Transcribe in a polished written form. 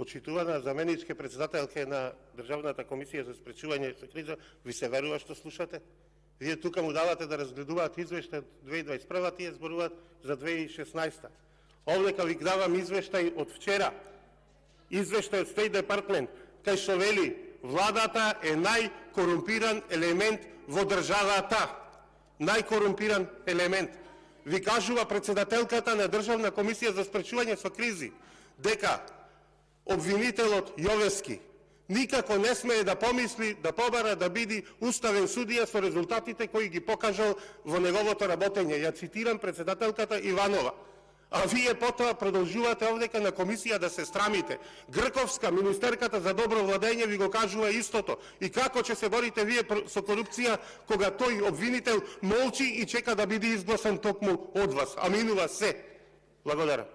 Почитувана заменичка председателка на Државната комисија за спречување со криза, ви се верува што слушате? Вие тука му давате да разгледуваат извештај од 2021, тие зборуваат за 2016. Овдека ви давам извештај од вчера. Извештај од State Department, кај што вели владата е најкорумпиран елемент во државата. Најкорумпиран елемент. Ви кажува председателката на Државна комисија за спречување со кризи дека обвинителот Јовевски никако не смее да помисли да побара да биде уставен судија со резултатите кои ги покажал во неговото работење. Ја цитирам председателката Иванова. А вие потоа продолжувате овдека на комисија да се страмите. Грковска, министерката за добро владење, ви го кажува истото. И како ќе се борите вие со корупција кога тој обвинител молчи и чека да биде изгласан токму од вас, а минува се. Благодарам.